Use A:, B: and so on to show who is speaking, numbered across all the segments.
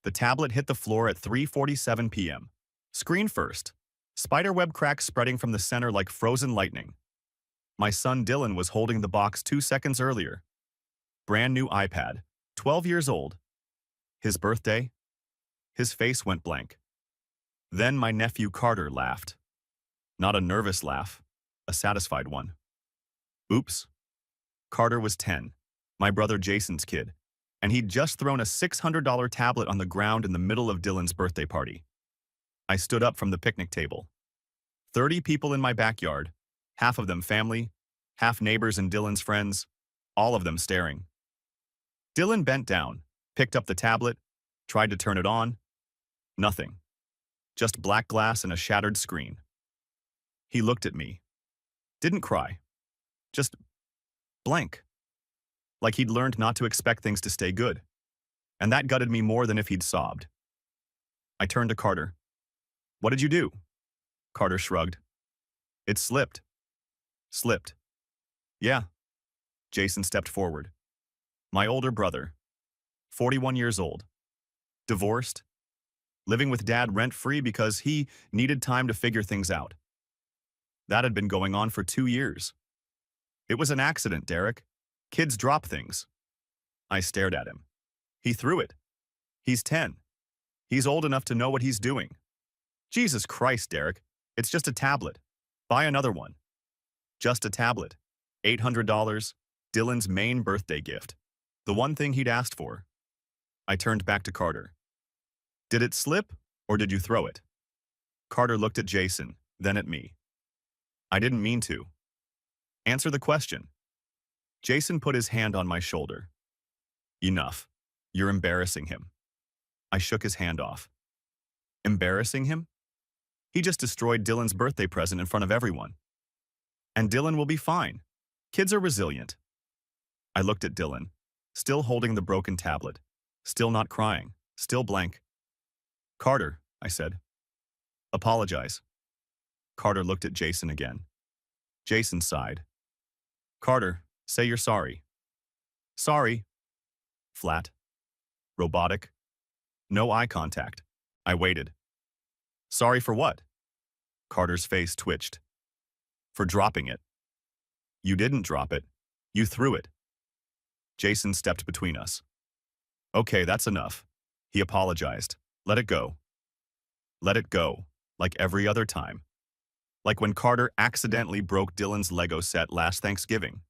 A: The tablet hit the floor at 3:47 p.m. Screen first. Spiderweb cracks spreading from the center like frozen lightning. My son Dylan was holding the box 2 seconds earlier. Brand new iPad, 12 years old. His birthday? His face went blank. Then my nephew Carter laughed. Not a nervous laugh, a satisfied one. Oops. Carter was 10, my brother Jason's kid, and he'd just thrown a $600 tablet on the ground in the middle of Dylan's birthday party. I stood up from the picnic table. 30 people in my backyard, half of them family, half neighbors and Dylan's friends, all of them staring. Dylan bent down, picked up the tablet, tried to turn it on. Nothing. Just black glass and a shattered screen. He looked at me. Didn't cry. Just blank. Like he'd learned not to expect things to stay good. And that gutted me more than if he'd sobbed. I turned to Carter. What did you do? Carter shrugged. It slipped. Slipped. Yeah. Jason stepped forward. My older brother. 41 years old. Divorced. Living with dad rent-free because he needed time to figure things out. That had been going on for 2 years. It was an accident, Derek. Kids drop things. I stared at him. He threw it. He's 10. He's old enough to know what he's doing. Jesus Christ, Derek. It's just a tablet. Buy another one. Just a tablet. $800. Dylan's main birthday gift. The one thing he'd asked for. I turned back to Carter. Did it slip, or did you throw it? Carter looked at Jason, then at me. I didn't mean to. Answer the question. Jason put his hand on my shoulder. Enough. You're embarrassing him. I shook his hand off. Embarrassing him? He just destroyed Dylan's birthday present in front of everyone. And Dylan will be fine. Kids are resilient. I looked at Dylan, still holding the broken tablet, still not crying, still blank. Carter, I said. Apologize. Carter looked at Jason again. Jason sighed. Carter, say you're sorry. Sorry. Flat. Robotic. No eye contact. I waited. Sorry for what? Carter's face twitched. For dropping it. You didn't drop it. You threw it. Jason stepped between us. Okay, that's enough. He apologized. Let it go. Let it go, like every other time. Like when Carter accidentally broke Dylan's Lego set last Thanksgiving.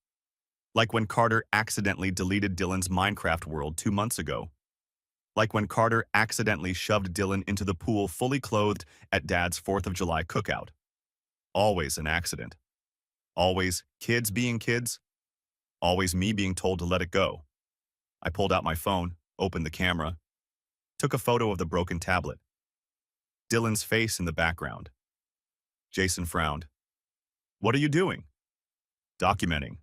A: Like when Carter accidentally deleted Dylan's Minecraft world 2 months ago. Like when Carter accidentally shoved Dylan into the pool fully clothed at Dad's 4th of July cookout. Always an accident. Always kids being kids. Always me being told to let it go. I pulled out my phone, opened the camera, took a photo of the broken tablet. Dylan's face in the background. Jason frowned. What are you doing? Documenting.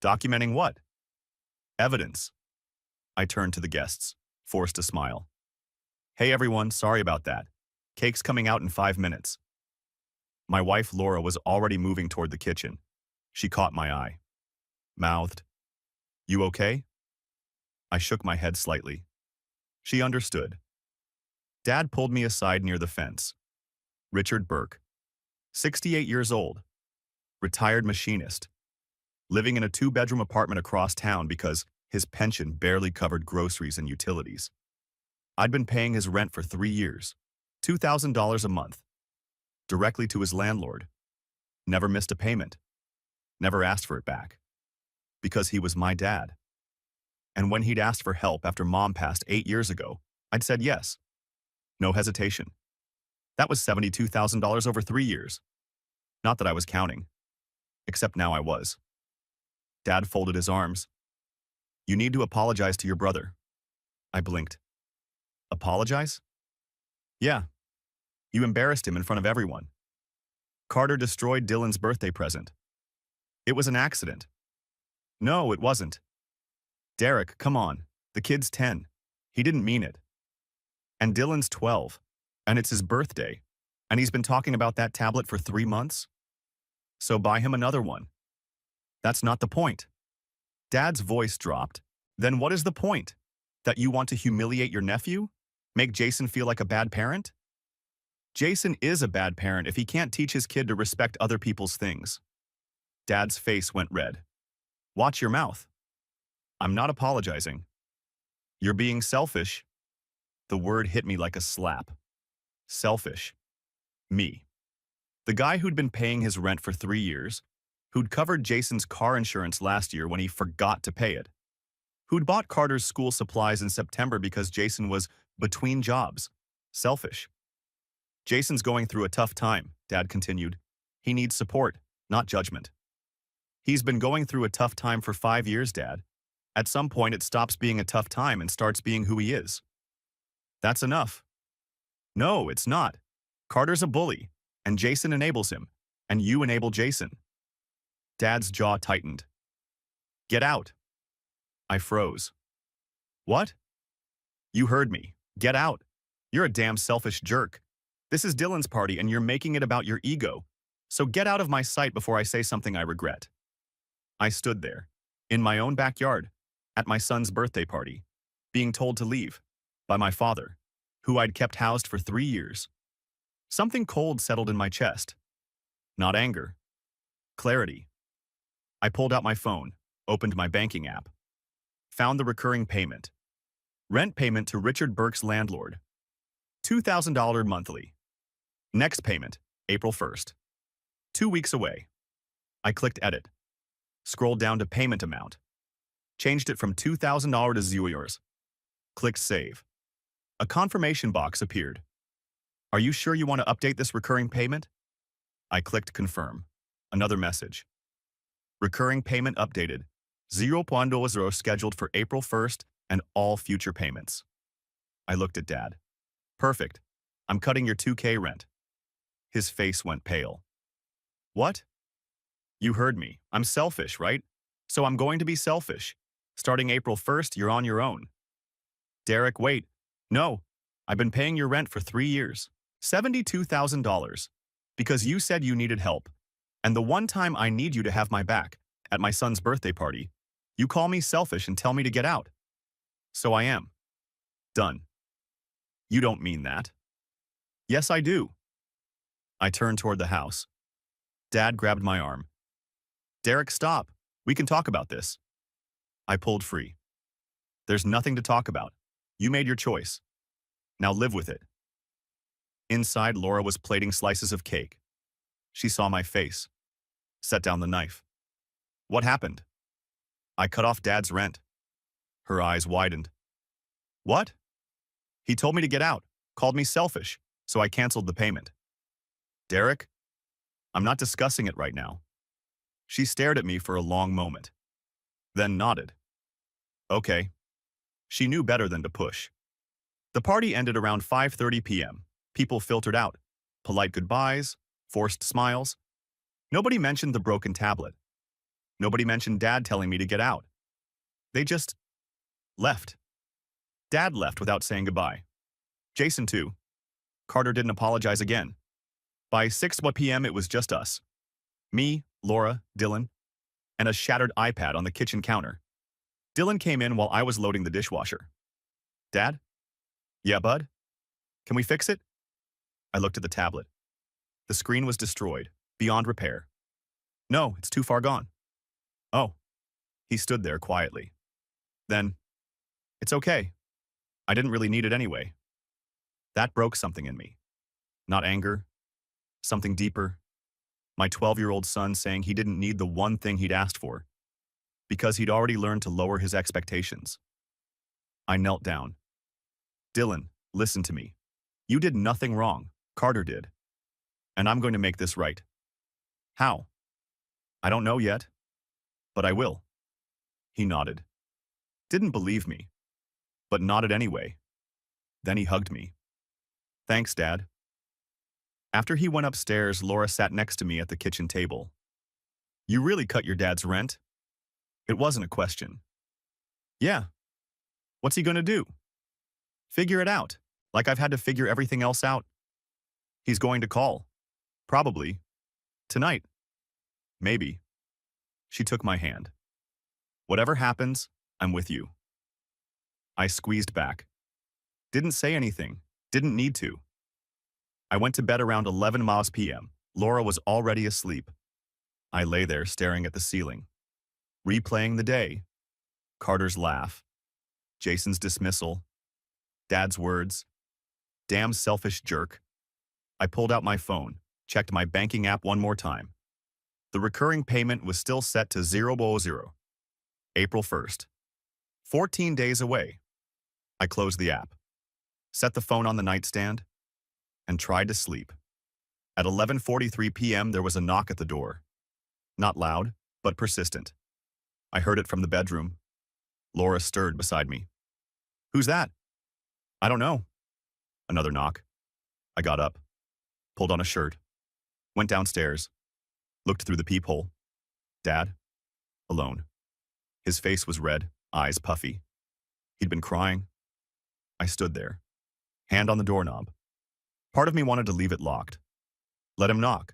A: Documenting what? Evidence. I turned to the guests, forced a smile. Hey everyone, sorry about that. Cake's coming out in 5 minutes. My wife Laura was already moving toward the kitchen. She caught my eye. Mouthed. You okay? I shook my head slightly. She understood. Dad pulled me aside near the fence. Richard Burke. 68 years old. Retired machinist. Living in a 2-bedroom apartment across town because his pension barely covered groceries and utilities. I'd been paying his rent for 3 years. $2,000 a month. Directly to his landlord. Never missed a payment. Never asked for it back. Because he was my dad. And when he'd asked for help after Mom passed 8 years ago, I'd said yes. No hesitation. That was $72,000 over 3 years. Not that I was counting. Except now I was. Dad folded his arms. You need to apologize to your brother. I blinked. Apologize? Yeah. You embarrassed him in front of everyone. Carter destroyed Dylan's birthday present. It was an accident. No, it wasn't. Derek, come on. The kid's 10. He didn't mean it. And Dylan's 12. And it's his birthday. And he's been talking about that tablet for 3 months? So buy him another one. That's not the point. Dad's voice dropped. Then what is the point? That you want to humiliate your nephew? Make Jason feel like a bad parent? Jason is a bad parent if he can't teach his kid to respect other people's things. Dad's face went red. Watch your mouth. I'm not apologizing. You're being selfish. The word hit me like a slap. Selfish. Me. The guy who'd been paying his rent for 3 years, who'd covered Jason's car insurance last year when he forgot to pay it, who'd bought Carter's school supplies in September because Jason was between jobs. Selfish. Jason's going through a tough time, Dad continued. He needs support, not judgment. He's been going through a tough time for 5 years, Dad. At some point, it stops being a tough time and starts being who he is. That's enough. No, it's not. Carter's a bully, and Jason enables him, and you enable Jason. Dad's jaw tightened. Get out. I froze. What? You heard me. Get out. You're a damn selfish jerk. This is Dylan's party and you're making it about your ego. So get out of my sight before I say something I regret. I stood there, in my own backyard, at my son's birthday party, being told to leave, by my father, who I'd kept housed for 3 years. Something cold settled in my chest. Not anger. Clarity. I pulled out my phone, opened my banking app, found the recurring payment. Rent payment to Richard Burke's landlord. $2,000 monthly. Next payment, April 1st. 2 weeks away. I clicked edit. Scrolled down to payment amount. Changed it from $2,000 to $0. Clicked save. A confirmation box appeared. Are you sure you want to update this recurring payment? I clicked confirm. Another message. Recurring payment updated. 0.00 scheduled for April 1st and all future payments. I looked at Dad. Perfect. I'm cutting your 2K rent. His face went pale. What? You heard me. I'm selfish, right? So I'm going to be selfish. Starting April 1st, you're on your own. Derek, wait. No. I've been paying your rent for 3 years. $72,000. Because you said you needed help. And the one time I need you to have my back, at my son's birthday party, you call me selfish and tell me to get out. So I am. Done. You don't mean that. Yes, I do. I turned toward the house. Dad grabbed my arm. Derek, stop. We can talk about this. I pulled free. There's nothing to talk about. You made your choice. Now live with it. Inside, Laura was plating slices of cake. She saw my face. Set down the knife. What happened? I cut off Dad's rent. Her eyes widened. What? He told me to get out, called me selfish, so I canceled the payment. Derek, I'm not discussing it right now. She stared at me for a long moment, then nodded. Okay. She knew better than to push. The party ended around 5:30 p.m. People filtered out. Polite goodbyes, forced smiles. Nobody mentioned the broken tablet. Nobody mentioned Dad telling me to get out. They just left. Dad left without saying goodbye. Jason too. Carter didn't apologize again. By 6 p.m. it was just us. Me, Laura, Dylan, and a shattered iPad on the kitchen counter. Dylan came in while I was loading the dishwasher. Dad? Yeah, bud? Can we fix it? I looked at the tablet. The screen was destroyed, beyond repair. No, it's too far gone. Oh. He stood there quietly. Then, it's okay. I didn't really need it anyway. That broke something in me. Not anger. Something deeper. My 12-year-old son saying he didn't need the one thing he'd asked for, because he'd already learned to lower his expectations. I knelt down. Dylan, listen to me. You did nothing wrong. Carter did. And I'm going to make this right. How? I don't know yet, but I will. He nodded. Didn't believe me, but nodded anyway. Then he hugged me. Thanks, Dad. After he went upstairs, Laura sat next to me at the kitchen table. You really cut your dad's rent? It wasn't a question. Yeah. What's he gonna do? Figure it out, like I've had to figure everything else out. He's going to call. Probably. Tonight. Maybe. She took my hand. Whatever happens, I'm with you. I squeezed back. Didn't say anything. Didn't need to. I went to bed around 11 miles p.m. Laura was already asleep. I lay there staring at the ceiling, replaying the day. Carter's laugh, Jason's dismissal, Dad's words, damn selfish jerk. I pulled out my phone, checked my banking app one more time. The recurring payment was still set to 000. April 1st. 14 days away. I closed the app, set the phone on the nightstand, and tried to sleep. At 11:43 p.m. there was a knock at the door. Not loud, but persistent. I heard it from the bedroom. Laura stirred beside me. Who's that? I don't know. Another knock. I got up, pulled on a shirt, went downstairs, looked through the peephole. Dad? Alone. His face was red, eyes puffy. He'd been crying. I stood there, hand on the doorknob. Part of me wanted to leave it locked. Let him knock.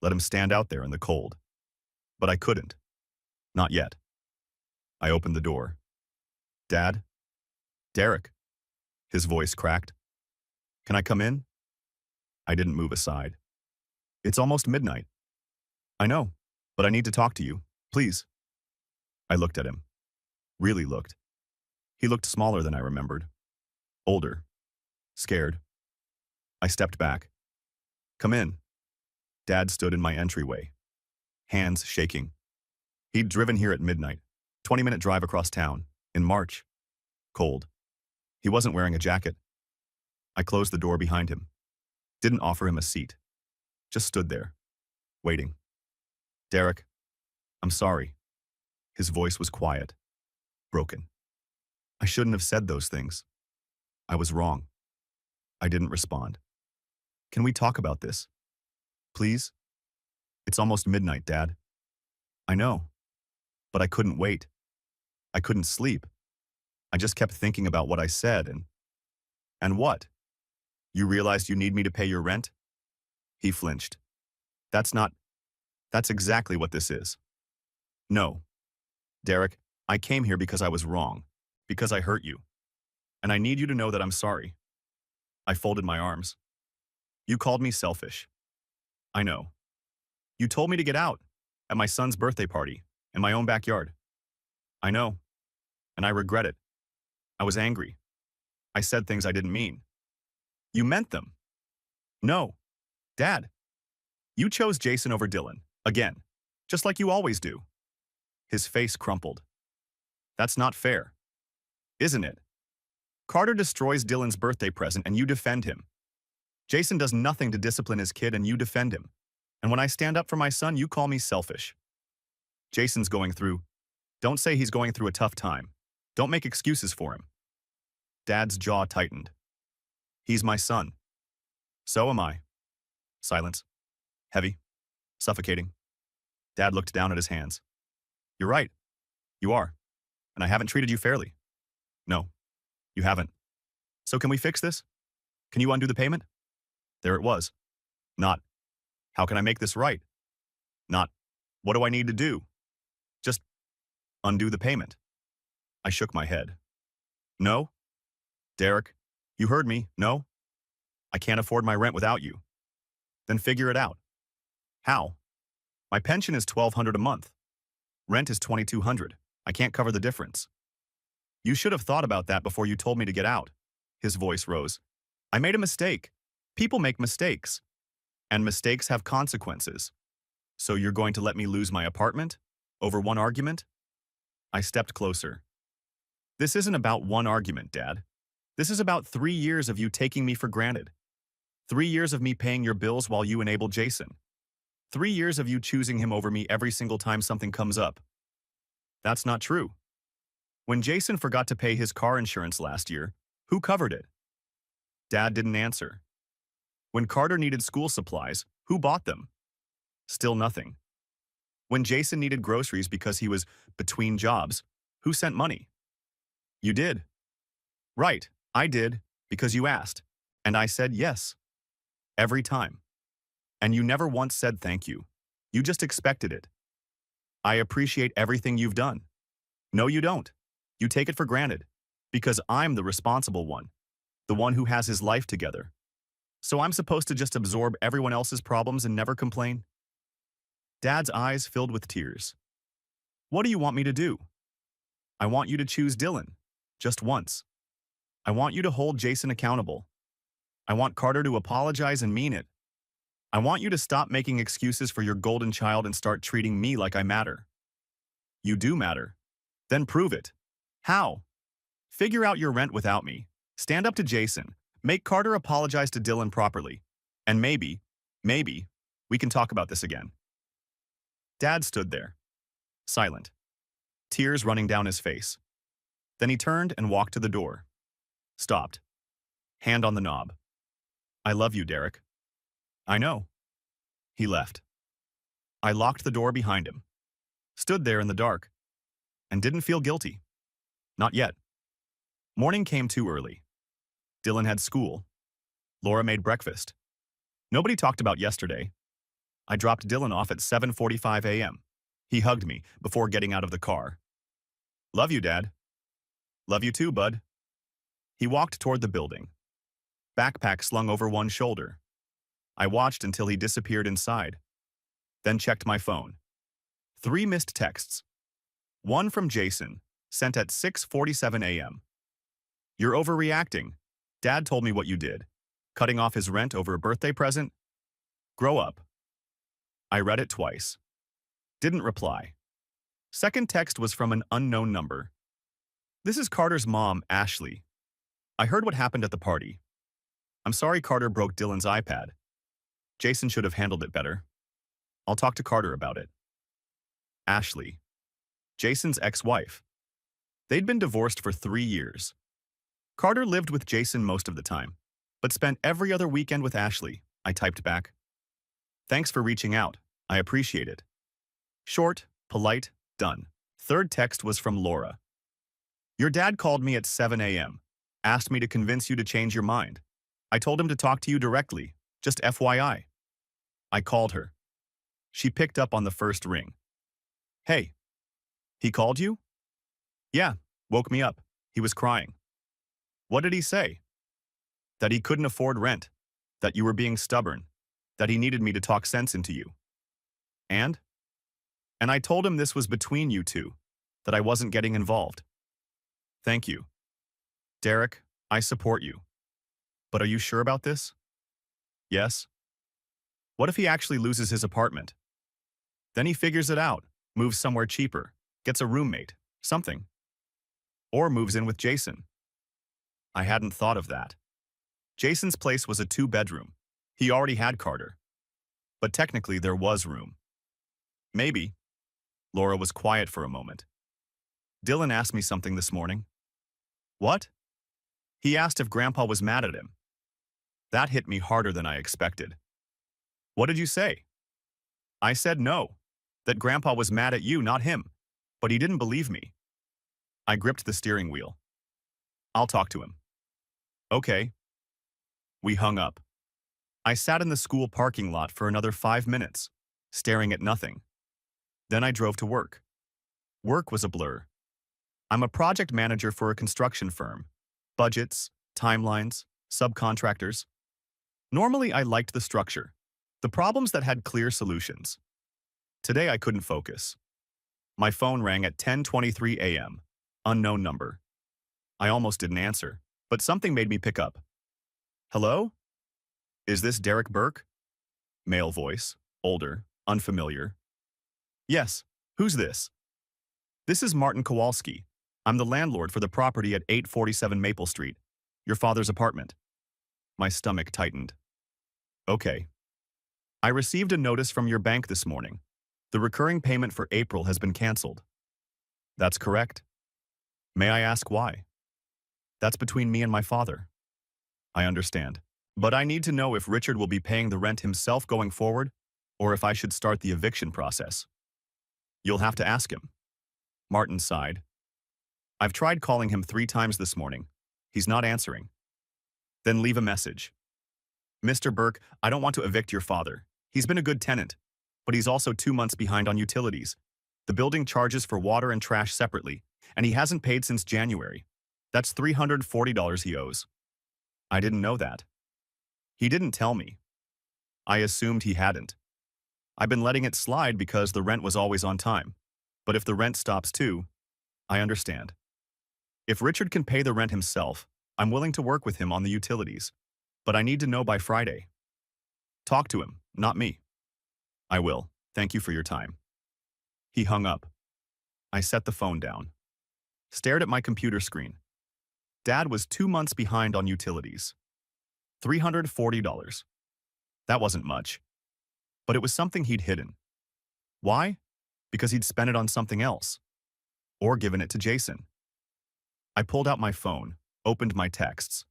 A: Let him stand out there in the cold. But I couldn't. Not yet. I opened the door. Dad? Derek? His voice cracked. Can I come in? I didn't move aside. It's almost midnight. I know, but I need to talk to you, please. I looked at him. Really looked. He looked smaller than I remembered. Older. Scared. I stepped back. Come in. Dad stood in my entryway, hands shaking. He'd driven here at midnight, 20-minute drive across town, in March. Cold. He wasn't wearing a jacket. I closed the door behind him. Didn't offer him a seat. Just stood there, waiting. Derek, I'm sorry. His voice was quiet, broken. I shouldn't have said those things. I was wrong. I didn't respond. Can we talk about this? Please? It's almost midnight, Dad. I know, but I couldn't wait. I couldn't sleep. I just kept thinking about what I said and what? You realized you need me to pay your rent? He flinched. That's exactly what this is. No. Derek, I came here because I was wrong, because I hurt you. And I need you to know that I'm sorry. I folded my arms. You called me selfish. I know. You told me to get out at my son's birthday party in my own backyard. I know. And I regret it. I was angry. I said things I didn't mean. You meant them. No. Dad. You chose Jason over Dylan, again, just like you always do. His face crumpled. That's not fair. Isn't it? Carter destroys Dylan's birthday present and you defend him. Jason does nothing to discipline his kid and you defend him. And when I stand up for my son, you call me selfish. Jason's going through. Don't say he's going through a tough time. Don't make excuses for him. Dad's jaw tightened. He's my son. So am I. Silence. Heavy. Suffocating. Dad looked down at his hands. You're right. You are. And I haven't treated you fairly. No, you haven't. So can we fix this? Can you undo the payment? There it was. Not, how can I make this right? Not, what do I need to do? Just undo the payment. I shook my head. No? Derek, you heard me, no? I can't afford my rent without you. Then figure it out. How? My pension is $1,200 a month. Rent is $2,200. I can't cover the difference. You should have thought about that before you told me to get out. His voice rose. I made a mistake. People make mistakes. And mistakes have consequences. So you're going to let me lose my apartment? Over one argument? I stepped closer. This isn't about one argument, Dad. This is about 3 years of you taking me for granted. 3 years of me paying your bills while you enabled Jason. 3 years of you choosing him over me every single time something comes up. That's not true. When Jason forgot to pay his car insurance last year, who covered it? Dad didn't answer. When Carter needed school supplies, who bought them? Still nothing. When Jason needed groceries because he was between jobs, who sent money? You did. Right, I did, because you asked. And I said yes. Every time. And you never once said thank you. You just expected it. I appreciate everything you've done. No, you don't. You take it for granted. Because I'm the responsible one. the one who has his life together. So I'm supposed to just absorb everyone else's problems and never complain? Dad's eyes filled with tears. What do you want me to do? I want you to choose Dylan. Just once. I want you to hold Jason accountable. I want Carter to apologize and mean it. I want you to stop making excuses for your golden child and start treating me like I matter. You do matter. Then prove it. How? Figure out your rent without me. Stand up to Jason. Make Carter apologize to Dylan properly. And maybe, we can talk about this again. Dad stood there, silent, tears running down his face. Then he turned and walked to the door. Stopped. Hand on the knob. I love you, Derek. I know. He left. I locked the door behind him, stood there in the dark, and didn't feel guilty. Not yet. Morning came too early. Dylan had school. Laura made breakfast. Nobody talked about yesterday. I dropped Dylan off at 7:45 a.m. He hugged me before getting out of the car. Love you, Dad. Love you too, bud. He walked toward the building, backpack slung over one shoulder. I watched until he disappeared inside, then checked my phone. 3 missed texts. One from Jason, sent at 6:47 a.m. You're overreacting. Dad told me what you did. Cutting off his rent over a birthday present? Grow up. I read it twice. Didn't reply. Second text was from an unknown number. This is Carter's mom, Ashley. I heard what happened at the party. I'm sorry Carter broke Dylan's iPad. Jason should have handled it better. I'll talk to Carter about it. Ashley. Jason's ex-wife. They'd been divorced for 3 years. Carter lived with Jason most of the time, but spent every other weekend with Ashley, I typed back. Thanks for reaching out. I appreciate it. Short, polite, done. Third text was from Laura. Your dad called me at 7 a.m., asked me to convince you to change your mind. I told him to talk to you directly, just FYI. I called her. She picked up on the first ring. Hey. He called you? Yeah, woke me up. He was crying. What did he say? That he couldn't afford rent, that you were being stubborn, that he needed me to talk sense into you. And I told him this was between you two, that I wasn't getting involved. Thank you. Derek, I support you. But are you sure about this? Yes. What if he actually loses his apartment? Then he figures it out, moves somewhere cheaper, gets a roommate, something. Or moves in with Jason. I hadn't thought of that. Jason's place was a 2-bedroom. He already had Carter. But technically there was room. Maybe. Laura was quiet for a moment. Dylan asked me something this morning. What? He asked if Grandpa was mad at him. That hit me harder than I expected. What did you say? I said no, that Grandpa was mad at you, not him, but he didn't believe me. I gripped the steering wheel. I'll talk to him. Okay. We hung up. I sat in the school parking lot for another 5 minutes, staring at nothing. Then I drove to work. Work was a blur. I'm a project manager for a construction firm. Budgets, timelines, subcontractors. Normally I liked the structure, the problems that had clear solutions. Today I couldn't focus. My phone rang at 10:23 a.m. Unknown number. I almost didn't answer, but something made me pick up. Hello? Is this Derek Burke? Male voice, older, unfamiliar. Yes, who's this? This is Martin Kowalski. I'm the landlord for the property at 847 Maple Street, your father's apartment. My stomach tightened. Okay. I received a notice from your bank this morning. The recurring payment for April has been canceled. That's correct. May I ask why? That's between me and my father. I understand. But I need to know if Richard will be paying the rent himself going forward, or if I should start the eviction process. You'll have to ask him. Martin sighed. I've tried calling him 3 times this morning. He's not answering. Then leave a message. Mr. Burke, I don't want to evict your father. He's been a good tenant, but he's also 2 months behind on utilities. The building charges for water and trash separately, and he hasn't paid since January. That's $340 he owes. I didn't know that. He didn't tell me. I assumed he hadn't. I've been letting it slide because the rent was always on time. But if the rent stops too, I understand. If Richard can pay the rent himself, I'm willing to work with him on the utilities. But I need to know by Friday. Talk to him, not me. I will. Thank you for your time. He hung up. I set the phone down. Stared at my computer screen. Dad was 2 months behind on utilities. $340. That wasn't much. But it was something he'd hidden. Why? Because he'd spent it on something else. Or given it to Jason. I pulled out my phone, opened my texts.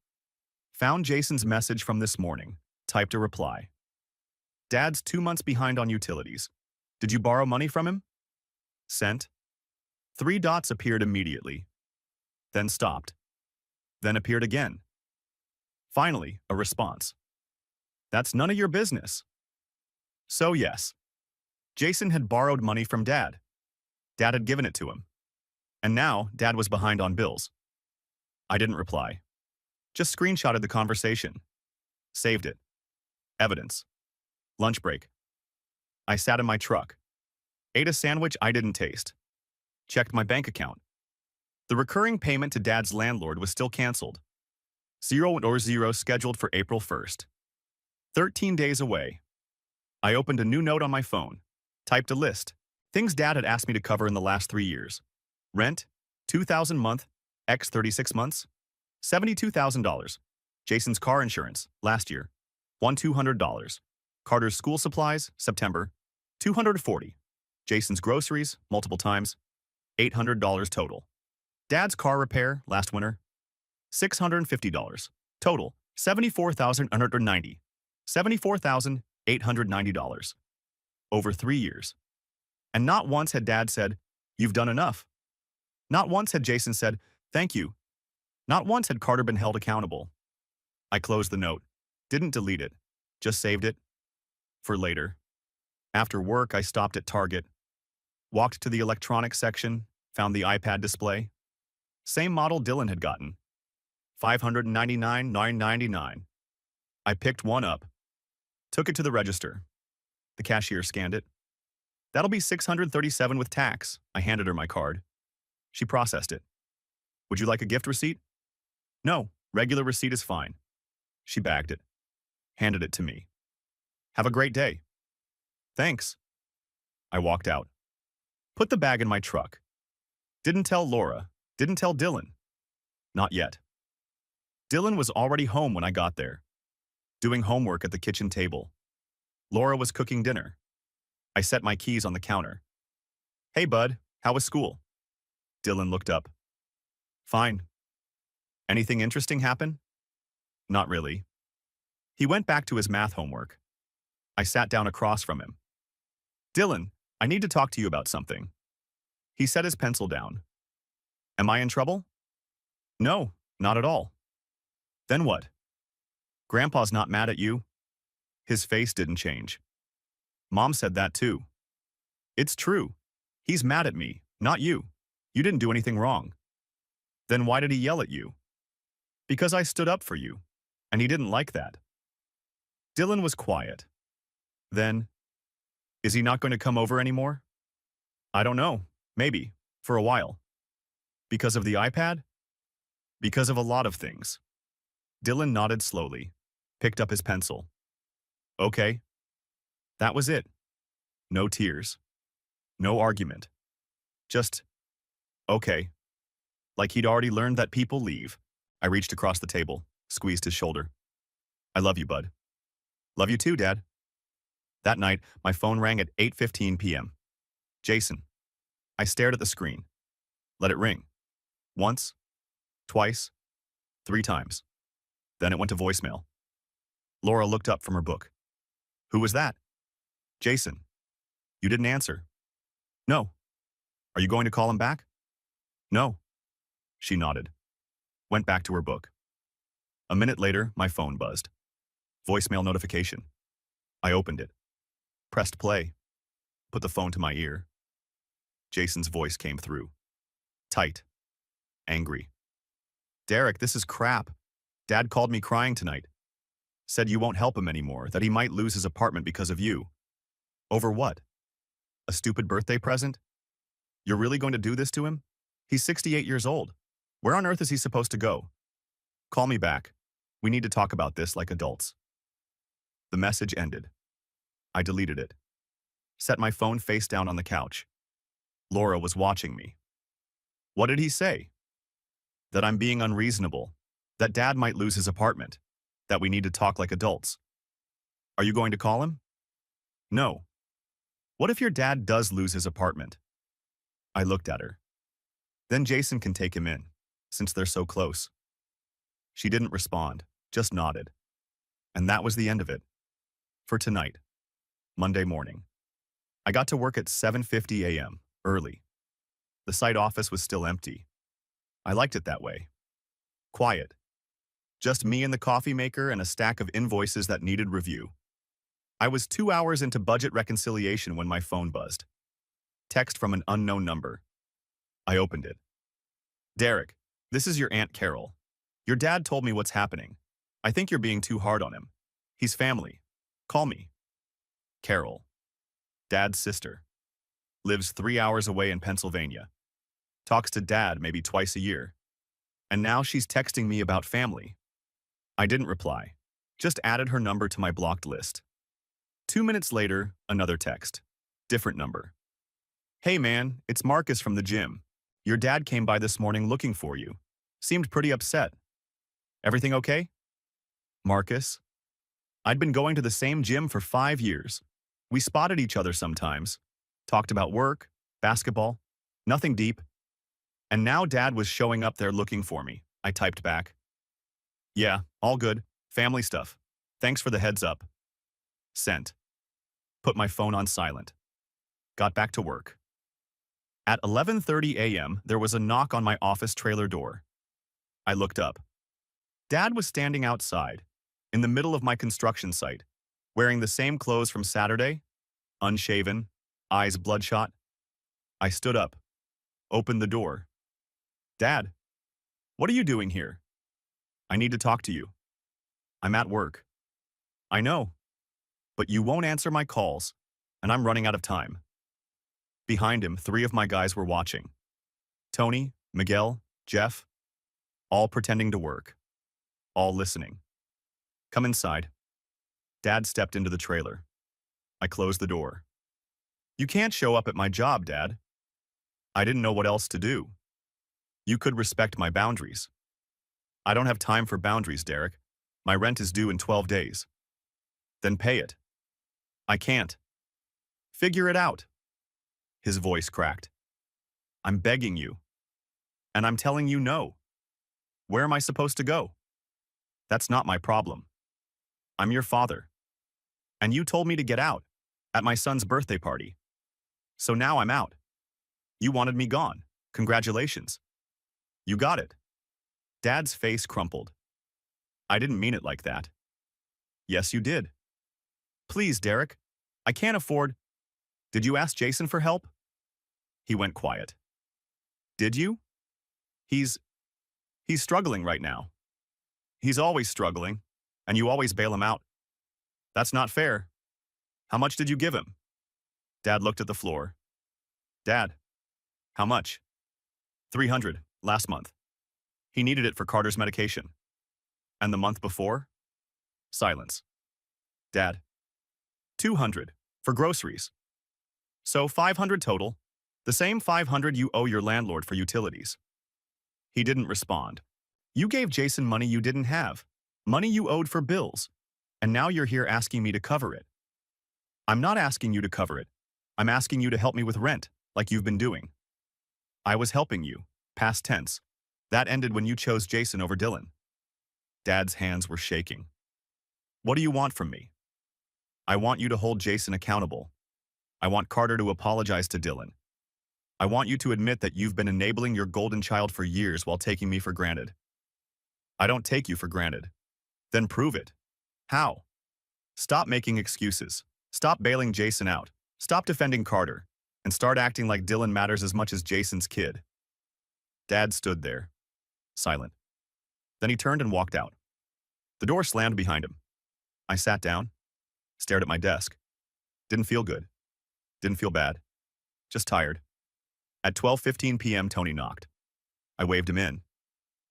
A: Found Jason's message from this morning, typed a reply. Dad's 2 months behind on utilities. Did you borrow money from him? Sent. 3 dots appeared immediately. Then stopped. Then appeared again. Finally, a response. That's none of your business. So yes, Jason had borrowed money from Dad. Dad had given it to him. And now, Dad was behind on bills. I didn't reply. Just screenshotted the conversation. Saved it. Evidence. Lunch break. I sat in my truck. Ate a sandwich I didn't taste. Checked my bank account. The recurring payment to Dad's landlord was still canceled. 0 scheduled for April 1st. 13 days away. I opened a new note on my phone. Typed a list. Things Dad had asked me to cover in the last 3 years. Rent, $2,000 month, x 36 months, $72,000. Jason's car insurance, last year, $200. Carter's school supplies, September, $240. Jason's groceries, multiple times, $800 total. Dad's car repair, last winter, $650. Total, $74,190. $74,890. Over 3 years. And not once had Dad said, "You've done enough." Not once had Jason said, "Thank you." Not once had Carter been held accountable. I closed the note. Didn't delete it. Just saved it. For later. After work, I stopped at Target. Walked to the electronics section, found the iPad display. Same model Dylan had gotten. $599.999. I picked one up. Took it to the register. The cashier scanned it. That'll be $637 with tax. I handed her my card. She processed it. Would you like a gift receipt? No, regular receipt is fine. She bagged it. Handed it to me. Have a great day. Thanks. I walked out. Put the bag in my truck. Didn't tell Laura. Didn't tell Dylan. Not yet. Dylan was already home when I got there. Doing homework at the kitchen table. Laura was cooking dinner. I set my keys on the counter. Hey, bud, how was school? Dylan looked up. Fine. Anything interesting happen? Not really. He went back to his math homework. I sat down across from him. Dylan, I need to talk to you about something. He set his pencil down. Am I in trouble? No, not at all. Then what? Grandpa's not mad at you? His face didn't change. Mom said that too. It's true. He's mad at me, not you. You didn't do anything wrong. Then why did he yell at you? Because I stood up for you, and he didn't like that. Dylan was quiet. Then, is he not going to come over anymore? I don't know. Maybe. For a while. Because of the iPad? Because of a lot of things. Dylan nodded slowly, picked up his pencil. Okay. That was it. No tears. No argument. Just, okay. Like he'd already learned that people leave. I reached across the table, squeezed his shoulder. I love you, bud. Love you too, Dad. That night, my phone rang at 8:15 p.m. Jason. I stared at the screen. Let it ring. Once, twice, 3 times. Then it went to voicemail. Laura looked up from her book. Who was that? Jason. You didn't answer. No. Are you going to call him back? No. She nodded. Went back to her book. A minute later, my phone buzzed. Voicemail notification. I opened it. Pressed play. Put the phone to my ear. Jason's voice came through. Tight. Angry. Derek, this is crap. Dad called me crying tonight. Said you won't help him anymore, that he might lose his apartment because of you. Over what? A stupid birthday present? You're really going to do this to him? He's 68 years old. Where on earth is he supposed to go? Call me back. We need to talk about this like adults. The message ended. I deleted it. Set my phone face down on the couch. Laura was watching me. What did he say? That I'm being unreasonable. That Dad might lose his apartment. That we need to talk like adults. Are you going to call him? No. What if your dad does lose his apartment? I looked at her. Then Jason can take him in, since they're so close. She didn't respond, just nodded. And that was the end of it. For tonight. Monday morning. I got to work at 7:50 a.m., early. The site office was still empty. I liked it that way. Quiet. Just me and the coffee maker and a stack of invoices that needed review. I was 2 hours into budget reconciliation when my phone buzzed. Text from an unknown number. I opened it. Derek, this is your Aunt Carol. Your dad told me what's happening. I think you're being too hard on him. He's family. Call me. Carol. Dad's sister. Lives 3 hours away in Pennsylvania. Talks to Dad maybe twice a year. And now she's texting me about family. I didn't reply. Just added her number to my blocked list. 2 minutes later, another text. Different number. Hey man, it's Marcus from the gym. Your dad came by this morning looking for you. Seemed pretty upset. Everything okay? Marcus? I'd been going to the same gym for 5 years. We spotted each other sometimes. Talked about work, basketball, nothing deep. And now Dad was showing up there looking for me. I typed back. Yeah, all good. Family stuff. Thanks for the heads up. Sent. Put my phone on silent. Got back to work. At 11:30 a.m., there was a knock on my office trailer door. I looked up. Dad was standing outside, in the middle of my construction site, wearing the same clothes from Saturday, unshaven, eyes bloodshot. I stood up, opened the door. Dad, what are you doing here? I need to talk to you. I'm at work. I know, but you won't answer my calls, and I'm running out of time. Behind him, 3 of my guys were watching. Tony, Miguel, Jeff, all pretending to work. All listening. Come inside. Dad stepped into the trailer. I closed the door. You can't show up at my job, Dad. I didn't know what else to do. You could respect my boundaries. I don't have time for boundaries, Derek. My rent is due in 12 days. Then pay it. I can't. Figure it out. His voice cracked. I'm begging you. And I'm telling you no. Where am I supposed to go? That's not my problem. I'm your father. And you told me to get out at my son's birthday party. So now I'm out. You wanted me gone. Congratulations. You got it. Dad's face crumpled. I didn't mean it like that. Yes, you did. Please, Derek. I can't afford. Did you ask Jason for help? He went quiet. Did you? He's struggling right now. He's always struggling, and you always bail him out. That's not fair. How much did you give him? Dad looked at the floor. Dad, how much? 300 last month. He needed it for Carter's medication. And the month before? Silence. Dad, 200 for groceries. So 500 total, the same 500 you owe your landlord for utilities. He didn't respond. You gave Jason money you didn't have, money you owed for bills, and now you're here asking me to cover it. I'm not asking you to cover it. I'm asking you to help me with rent, like you've been doing. I was helping you, past tense. That ended when you chose Jason over Dylan. Dad's hands were shaking. What do you want from me? I want you to hold Jason accountable. I want Carter to apologize to Dylan. I want you to admit that you've been enabling your golden child for years while taking me for granted. I don't take you for granted. Then prove it. How? Stop making excuses. Stop bailing Jason out. Stop defending Carter. And start acting like Dylan matters as much as Jason's kid. Dad stood there, silent. Then he turned and walked out. The door slammed behind him. I sat down, stared at my desk. Didn't feel good. Didn't feel bad. Just tired. At 12:15 p.m., Tony knocked. I waved him in.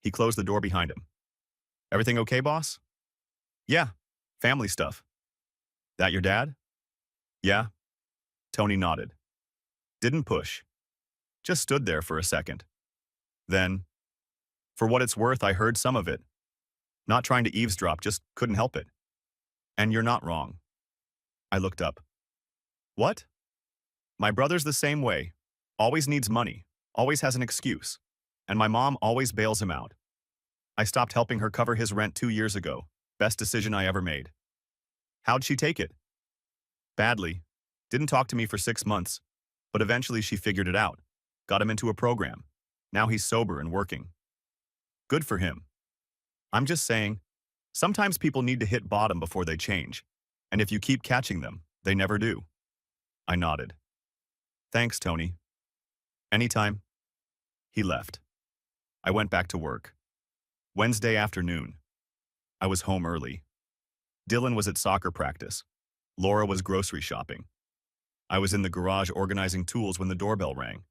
A: He closed the door behind him. Everything okay, boss? Yeah. Family stuff. That your dad? Yeah. Tony nodded. Didn't push. Just stood there for a second. Then, for what it's worth, I heard some of it. Not trying to eavesdrop, just couldn't help it. And you're not wrong. I looked up. What? My brother's the same way. Always needs money. Always has an excuse. And my mom always bails him out. I stopped helping her cover his rent 2 years ago. Best decision I ever made. How'd she take it? Badly. Didn't talk to me for 6 months. But eventually she figured it out. Got him into a program. Now he's sober and working. Good for him. I'm just saying, sometimes people need to hit bottom before they change. And if you keep catching them, they never do. I nodded. Thanks, Tony. Anytime. He left. I went back to work. Wednesday afternoon. I was home early. Dylan was at soccer practice. Laura was grocery shopping. I was in the garage organizing tools when the doorbell rang.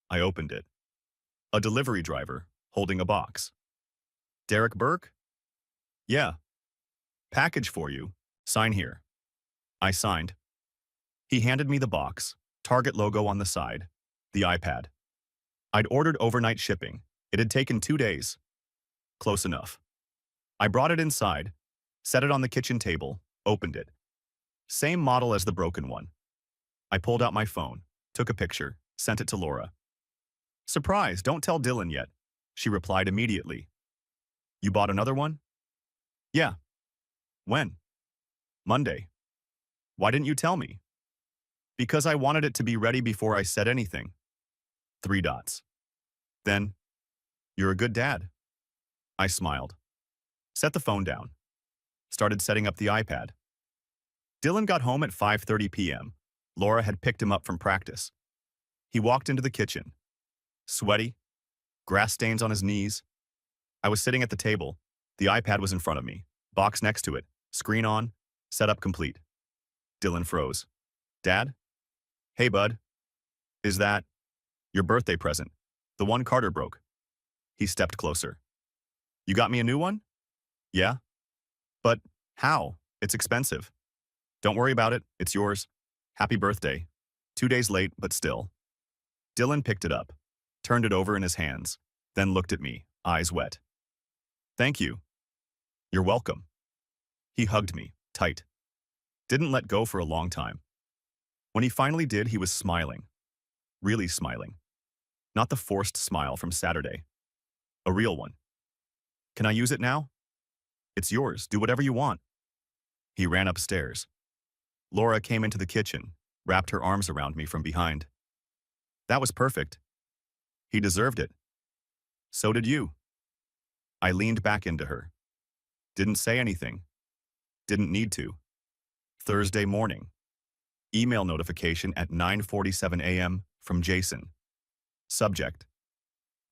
A: I opened it. A delivery driver, holding a box. Derek Burke? Yeah. Package for you. Sign here. I signed. He handed me the box, Target logo on the side, the iPad. I'd ordered overnight shipping. It had taken 2 days. Close enough. I brought it inside, set it on the kitchen table, opened it. Same model as the broken one. I pulled out my phone, took a picture, sent it to Laura. Surprise, don't tell Dylan yet. She replied immediately. You bought another one? Yeah. When? Monday. Why didn't you tell me? Because I wanted it to be ready before I said anything. 3 dots. Then, you're a good dad. I smiled. Set the phone down. Started setting up the iPad. Dylan got home at 5:30 p.m. Laura had picked him up from practice. He walked into the kitchen. Sweaty, grass stains on his knees. I was sitting at the table. The iPad was in front of me, box next to it, screen on, setup complete. Dylan froze. Dad? Hey, bud. Is that your birthday present? The one Carter broke. He stepped closer. You got me a new one? Yeah. But how? It's expensive. Don't worry about it. It's yours. Happy birthday. 2 days late, but still. Dylan picked it up, turned it over in his hands, then looked at me, eyes wet. Thank you. You're welcome. He hugged me, tight. Didn't let go for a long time. When he finally did, he was smiling. Really smiling. Not the forced smile from Saturday. A real one. Can I use it now? It's yours. Do whatever you want. He ran upstairs. Laura came into the kitchen, wrapped her arms around me from behind. That was perfect. He deserved it. So did you. I leaned back into her. Didn't say anything. Didn't need to. Thursday morning. Email notification at 9:47 a.m. from Jason. Subject.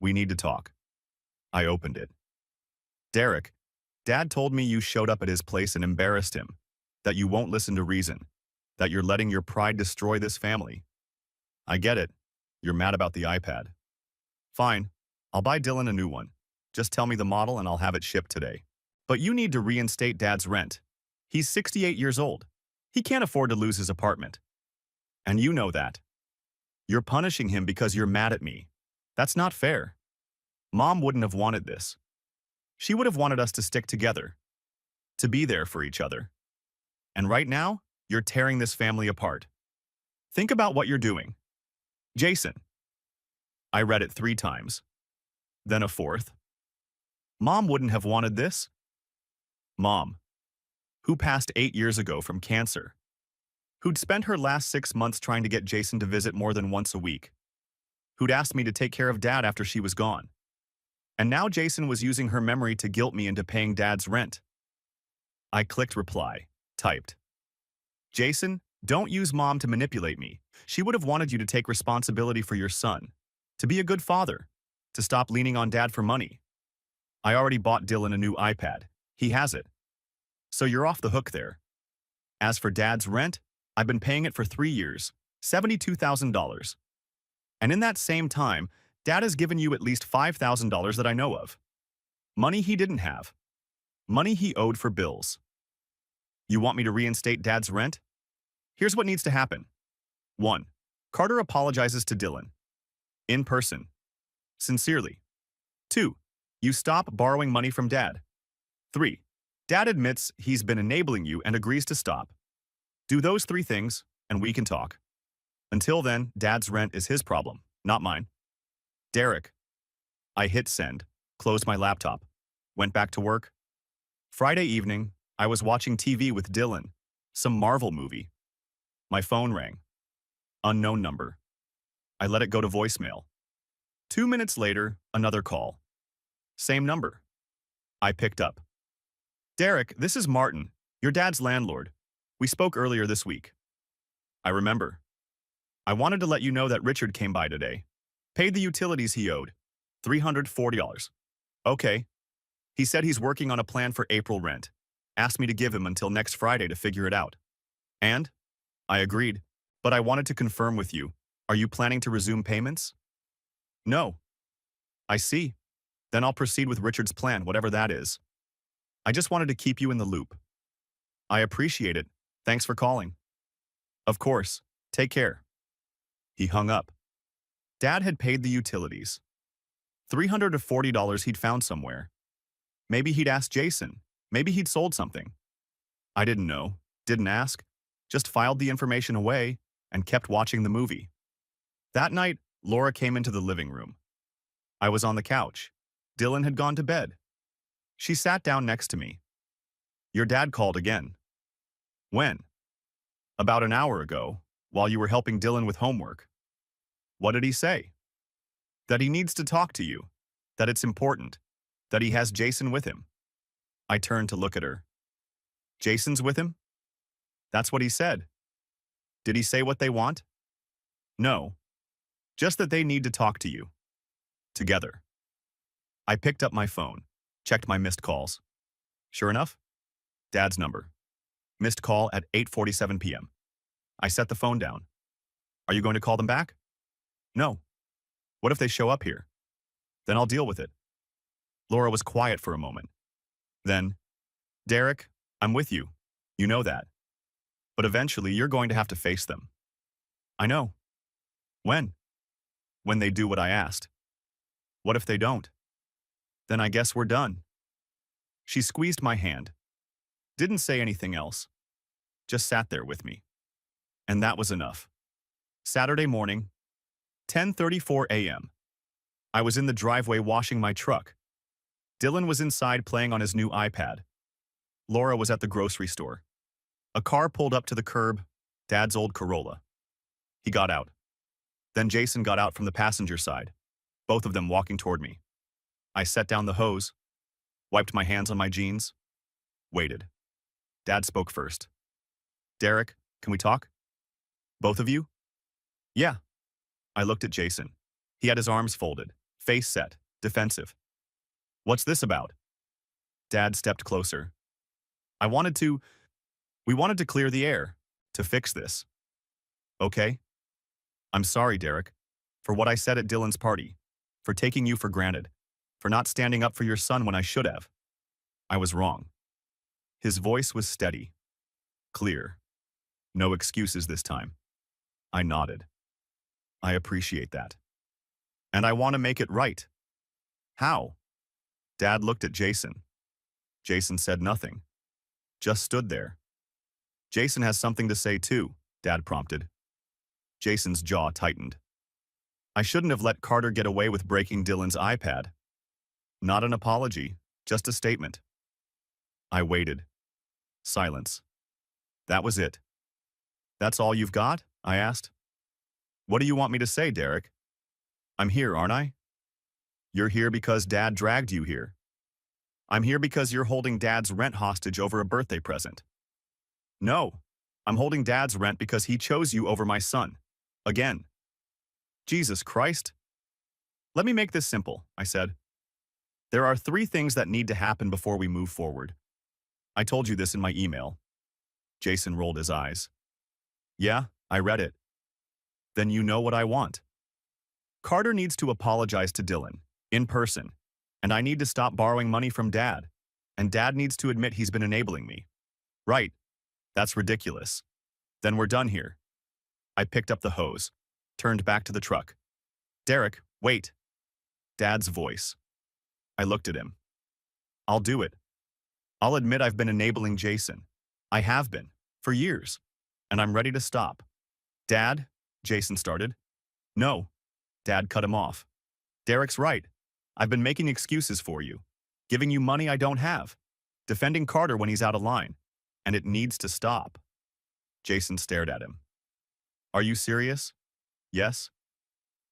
A: We need to talk. I opened it. Derek, Dad told me you showed up at his place and embarrassed him, that you won't listen to reason, that you're letting your pride destroy this family. I get it. You're mad about the iPad. Fine. I'll buy Dylan a new one. Just tell me the model and I'll have it shipped today. But you need to reinstate Dad's rent. He's 68 years old. He can't afford to lose his apartment. And you know that. You're punishing him because you're mad at me. That's not fair. Mom wouldn't have wanted this. She would have wanted us to stick together, to be there for each other. And right now, you're tearing this family apart. Think about what you're doing. Jason. I read it 3 times. Then a 4th. Mom wouldn't have wanted this. Mom, who passed 8 years ago from cancer, who'd spent her last 6 months trying to get Jason to visit more than once a week, who'd asked me to take care of Dad after she was gone. And now Jason was using her memory to guilt me into paying Dad's rent. I clicked reply, typed. Jason, don't use Mom to manipulate me. She would have wanted you to take responsibility for your son, to be a good father, to stop leaning on Dad for money. I already bought Dylan a new iPad. He has it. So you're off the hook there. As for Dad's rent, I've been paying it for 3 years, $72,000. And in that same time, Dad has given you at least $5,000 that I know of. Money he didn't have. Money he owed for bills. You want me to reinstate Dad's rent? Here's what needs to happen. 1. Carter apologizes to Dylan. In person. Sincerely. 2. You stop borrowing money from Dad. 3. Dad admits he's been enabling you and agrees to stop. Do those 3 things, and we can talk. Until then, Dad's rent is his problem, not mine. Derek. I hit send, closed my laptop, went back to work. Friday evening, I was watching TV with Dylan, some Marvel movie. My phone rang. Unknown number. I let it go to voicemail. 2 minutes later, another call. Same number. I picked up. Derek, this is Martin, your dad's landlord. We spoke earlier this week. I remember. I wanted to let you know that Richard came by today. Paid the utilities he owed. $340. Okay. He said he's working on a plan for April rent. Asked me to give him until next Friday to figure it out. And? I agreed. But I wanted to confirm with you. Are you planning to resume payments? No. I see. Then I'll proceed with Richard's plan, whatever that is. I just wanted to keep you in the loop. I appreciate it. Thanks for calling. Of course. Take care. He hung up. Dad had paid the utilities. $340 he'd found somewhere. Maybe he'd asked Jason. Maybe he'd sold something. I didn't know, didn't ask, just filed the information away and kept watching the movie. That night, Laura came into the living room. I was on the couch. Dylan had gone to bed. She sat down next to me. Your dad called again. When? About an hour ago, while you were helping Dylan with homework. What did he say? That he needs to talk to you, that it's important, that he has Jason with him. I turned to look at her. Jason's with him? That's what he said. Did he say what they want? No. Just that they need to talk to you. Together. I picked up my phone, checked my missed calls. Sure enough, Dad's number. Missed call at 8:47 p.m. I set the phone down. Are you going to call them back? No. What if they show up here? Then I'll deal with it. Laura was quiet for a moment. Then, Derek, I'm with you. You know that. But eventually you're going to have to face them. I know. When? When they do what I asked. What if they don't? Then I guess we're done. She squeezed my hand. Didn't say anything else. Just sat there with me. And that was enough. Saturday morning, 10:34 a.m. I was in the driveway washing my truck. Dylan was inside playing on his new iPad. Laura was at the grocery store. A car pulled up to the curb, Dad's old Corolla. He got out. Then Jason got out from the passenger side, both of them walking toward me. I set down the hose, wiped my hands on my jeans, waited. Dad spoke first. Derek, can we talk? Both of you? Yeah. I looked at Jason. He had his arms folded, face set, defensive. What's this about? Dad stepped closer. We wanted to clear the air, to fix this. Okay? I'm sorry, Derek, for what I said at Dylan's party, for taking you for granted, for not standing up for your son when I should have. I was wrong. His voice was steady, clear. No excuses this time. I nodded. I appreciate that. And I want to make it right. How? Dad looked at Jason. Jason said nothing. Just stood there. Jason has something to say too, Dad prompted. Jason's jaw tightened. I shouldn't have let Carter get away with breaking Dylan's iPad. Not an apology, just a statement. I waited. Silence. That was it. That's all you've got? I asked. What do you want me to say, Derek? I'm here, aren't I? You're here because Dad dragged you here. I'm here because you're holding Dad's rent hostage over a birthday present. No, I'm holding Dad's rent because he chose you over my son. Again. Jesus Christ. Let me make this simple, I said. There are 3 things that need to happen before we move forward. I told you this in my email. Jason rolled his eyes. Yeah, I read it. Then you know what I want. Carter needs to apologize to Dylan, in person, and I need to stop borrowing money from Dad, and Dad needs to admit he's been enabling me. Right, that's ridiculous. Then we're done here. I picked up the hose, turned back to the truck. Derek, wait. Dad's voice. I looked at him. I'll do it. I'll admit I've been enabling Jason. I have been, for years, and I'm ready to stop. Dad, Jason started. No, Dad cut him off. Derek's right. I've been making excuses for you, giving you money I don't have, defending Carter when he's out of line, and it needs to stop. Jason stared at him. Are you serious? Yes.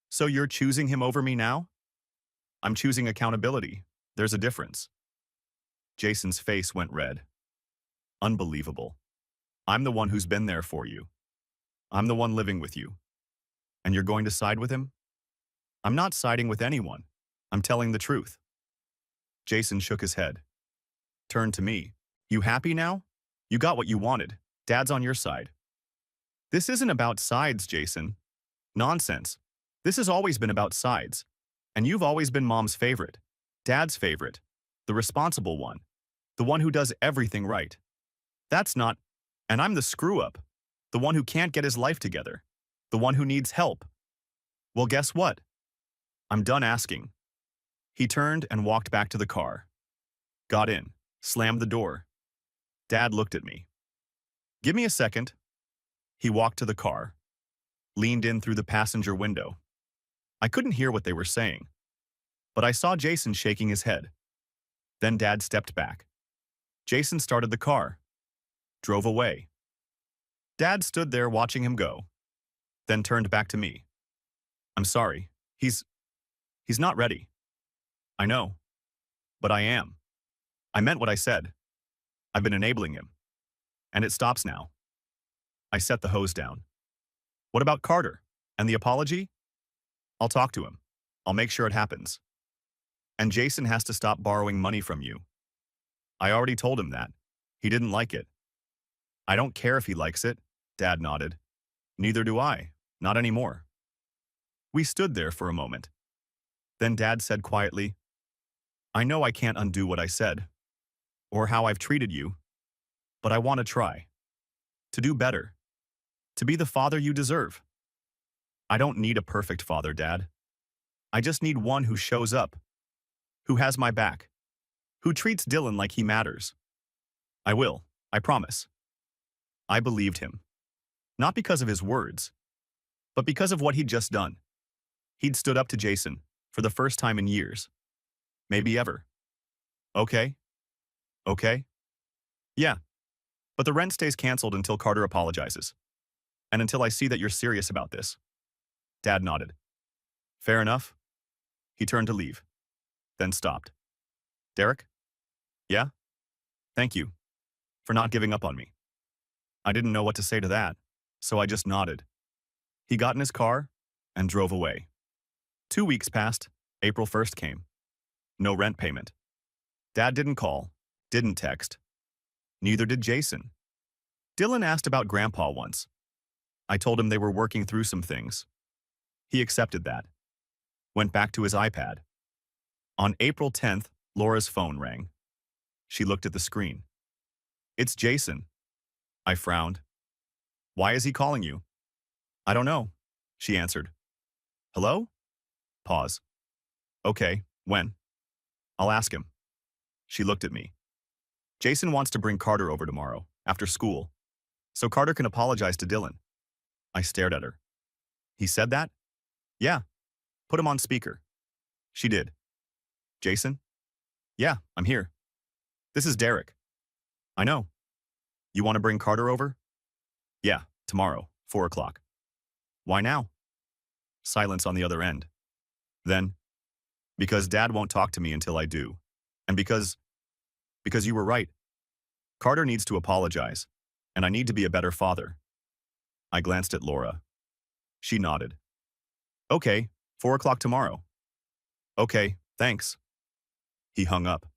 A: So you're choosing him over me now? I'm choosing accountability. There's a difference. Jason's face went red. Unbelievable. I'm the one who's been there for you. I'm the one living with you. And you're going to side with him? I'm not siding with anyone. I'm telling the truth. Jason shook his head. Turned to me. You happy now? You got what you wanted. Dad's on your side. This isn't about sides, Jason. Nonsense. This has always been about sides. And you've always been Mom's favorite. Dad's favorite. The responsible one. The one who does everything right. That's not... And I'm the screw-up. The one who can't get his life together. The one who needs help. Well, guess what? I'm done asking. He turned and walked back to the car. Got in. Slammed the door. Dad looked at me. Give me a second. He walked to the car. Leaned in through the passenger window. I couldn't hear what they were saying, but I saw Jason shaking his head. Then Dad stepped back. Jason started the car. Drove away. Dad stood there watching him go. Then turned back to me. I'm sorry. He's not ready. I know. But I am. I meant what I said. I've been enabling him. And it stops now. I set the hose down. What about Carter? And the apology? I'll talk to him. I'll make sure it happens. And Jason has to stop borrowing money from you. I already told him that. He didn't like it. I don't care if he likes it, Dad nodded. Neither do I. Not anymore. We stood there for a moment. Then Dad said quietly, I know I can't undo what I said, or how I've treated you, but I want to try. To do better. To be the father you deserve. I don't need a perfect father, Dad. I just need one who shows up, who has my back, who treats Dylan like he matters. I will, I promise. I believed him. Not because of his words, but because of what he'd just done. He'd stood up to Jason for the first time in years. Maybe ever. Okay? Okay? Yeah. But the rent stays canceled until Carter apologizes. And until I see that you're serious about this. Dad nodded. Fair enough. He turned to leave. Then stopped. Derek? Yeah? Thank you. For not giving up on me. I didn't know what to say to that, so I just nodded. He got in his car and drove away. 2 weeks passed. April 1st came. No rent payment. Dad didn't call, didn't text. Neither did Jason. Dylan asked about Grandpa once. I told him they were working through some things. He accepted that. Went back to his iPad. On April 10th, Laura's phone rang. She looked at the screen. It's Jason. I frowned. Why is he calling you? I don't know, she answered. Hello? Pause. Okay, when? I'll ask him. She looked at me. Jason wants to bring Carter over tomorrow, after school, so Carter can apologize to Dylan. I stared at her. He said that? Yeah. Put him on speaker. She did. Jason? Yeah, I'm here. This is Derek. I know. You want to bring Carter over? Yeah, tomorrow, 4 o'clock. Why now? Silence on the other end. Then, because Dad won't talk to me until I do. And because you were right. Carter needs to apologize, and I need to be a better father. I glanced at Laura. She nodded. Okay, 4 o'clock tomorrow. Okay, thanks. He hung up.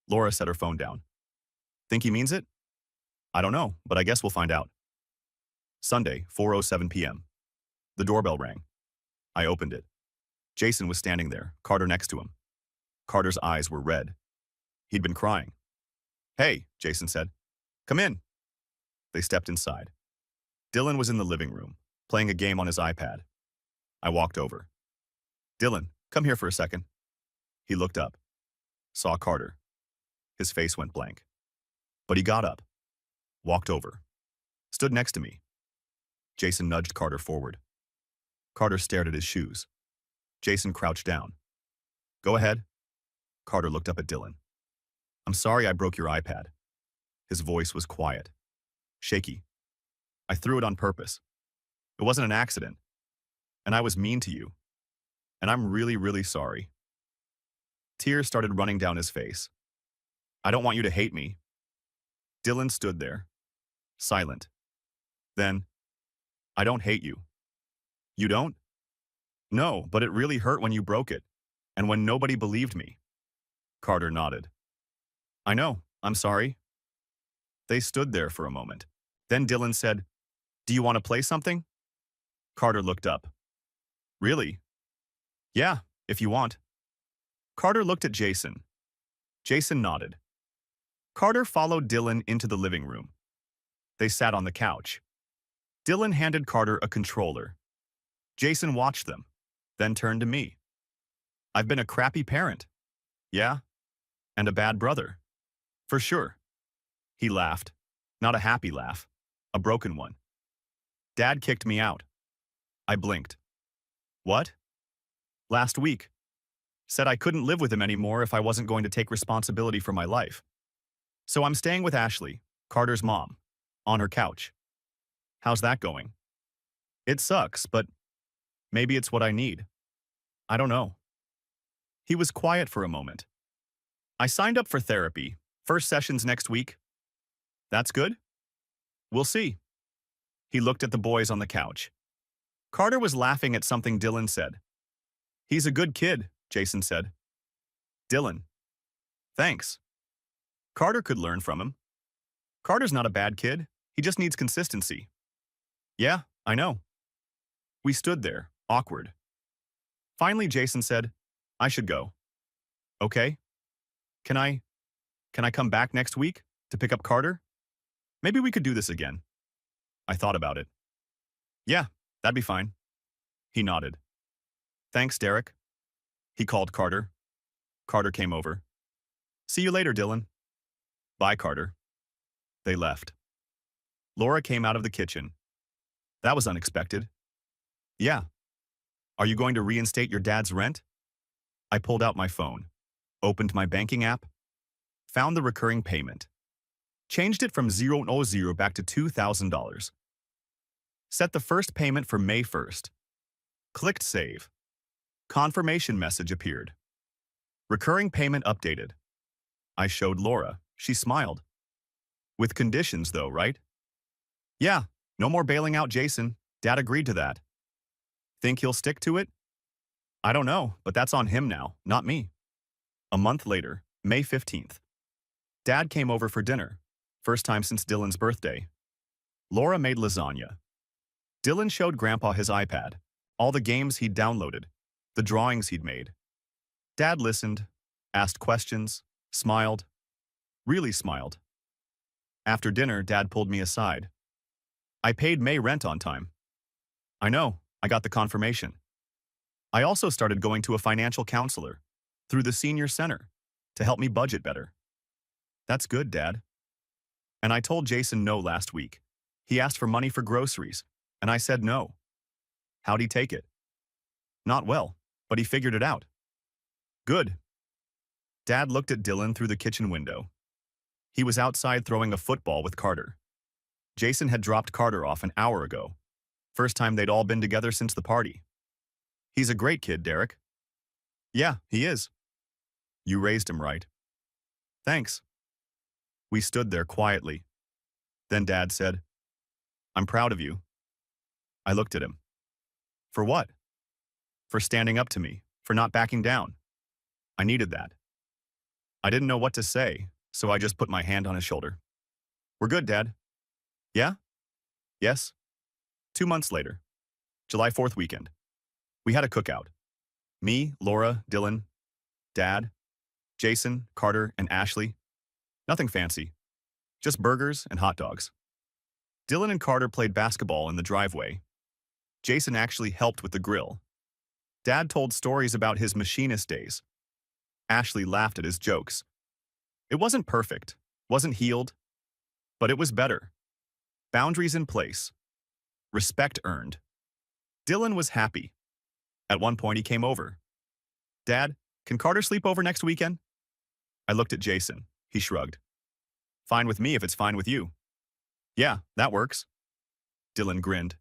A: Laura set her phone down. Think he means it? I don't know, but I guess we'll find out. Sunday, 4:07 p.m. The doorbell rang. I opened it. Jason was standing there, Carter next to him. Carter's eyes were red. He'd been crying. Hey, Jason said. Come in. They stepped inside. Dylan was in the living room, playing a game on his iPad. I walked over. Dylan, come here for a second. He looked up, saw Carter. His face went blank. But he got up, walked over, stood next to me. Jason nudged Carter forward. Carter stared at his shoes. Jason crouched down. Go ahead. Carter looked up at Dylan. I'm sorry I broke your iPad. His voice was quiet, shaky. I threw it on purpose. It wasn't an accident. And I was mean to you. And I'm really, really sorry. Tears started running down his face. I don't want you to hate me. Dylan stood there, silent. Then, I don't hate you. You don't? No, but it really hurt when you broke it, and when nobody believed me. Carter nodded. I know, I'm sorry. They stood there for a moment. Then Dylan said, Do you want to play something? Carter looked up. Really? Yeah, if you want. Carter looked at Jason. Jason nodded. Carter followed Dylan into the living room. They sat on the couch. Dylan handed Carter a controller. Jason watched them, then turned to me. I've been a crappy parent. Yeah? And a bad brother. For sure. He laughed. Not a happy laugh. A broken one. Dad kicked me out. I blinked. What? Last week. Said I couldn't live with him anymore if I wasn't going to take responsibility for my life. So I'm staying with Ashley, Carter's mom, on her couch. How's that going? It sucks, but maybe it's what I need. I don't know. He was quiet for a moment. I signed up for therapy. First session's next week. That's good? We'll see. He looked at the boys on the couch. Carter was laughing at something Dylan said. He's a good kid, Jason said. Dylan. Thanks. Carter could learn from him. Carter's not a bad kid. He just needs consistency. Yeah, I know. We stood there, awkward. Finally, Jason said, I should go. Okay. Can I come back next week to pick up Carter? Maybe we could do this again. I thought about it. Yeah, that'd be fine. He nodded. Thanks, Derek. He called Carter. Carter came over. See you later, Dylan. Bye, Carter. They left. Laura came out of the kitchen. That was unexpected. Yeah. Are you going to reinstate your dad's rent? I pulled out my phone, opened my banking app, found the recurring payment, changed it from $0 back to $2,000. Set the first payment for May 1st. Clicked save. Confirmation message appeared. Recurring payment updated. I showed Laura. She smiled. With conditions though, right? Yeah, no more bailing out Jason. Dad agreed to that. Think he'll stick to it? I don't know, but that's on him now, not me. A month later, May 15th. Dad came over for dinner. First time since Dylan's birthday. Laura made lasagna. Dylan showed Grandpa his iPad, all the games he'd downloaded, the drawings he'd made. Dad listened, asked questions, smiled. Really smiled. After dinner, Dad pulled me aside. I paid May rent on time. I know, I got the confirmation. I also started going to a financial counselor through the senior center to help me budget better. That's good, Dad. And I told Jason no last week. He asked for money for groceries, and I said no. How'd he take it? Not well, but he figured it out. Good. Dad looked at Dylan through the kitchen window. He was outside throwing a football with Carter. Jason had dropped Carter off an hour ago. First time they'd all been together since the party. He's a great kid, Derek. Yeah, he is. You raised him right. Thanks. We stood there quietly. Then Dad said, I'm proud of you. I looked at him. For what? For standing up to me, for not backing down. I needed that. I didn't know what to say, so I just put my hand on his shoulder. We're good, Dad. Yeah? Yes? 2 months later, July 4th weekend. We had a cookout. Me, Laura, Dylan, Dad, Jason, Carter, and Ashley. Nothing fancy. Just burgers and hot dogs. Dylan and Carter played basketball in the driveway. Jason actually helped with the grill. Dad told stories about his machinist days. Ashley laughed at his jokes. It wasn't perfect, wasn't healed, but it was better. Boundaries in place. Respect earned. Dylan was happy. At one point he came over. Dad, can Carter sleep over next weekend? I looked at Jason. He shrugged. Fine with me if it's fine with you. Yeah, that works. Dylan grinned.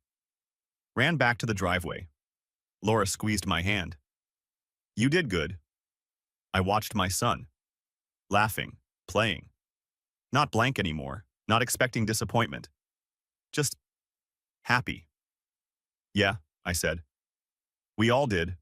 A: Ran back to the driveway. Laura squeezed my hand. You did good. I watched my son. Laughing, playing. Not blank anymore, not expecting disappointment. Just happy. Yeah, I said. We all did.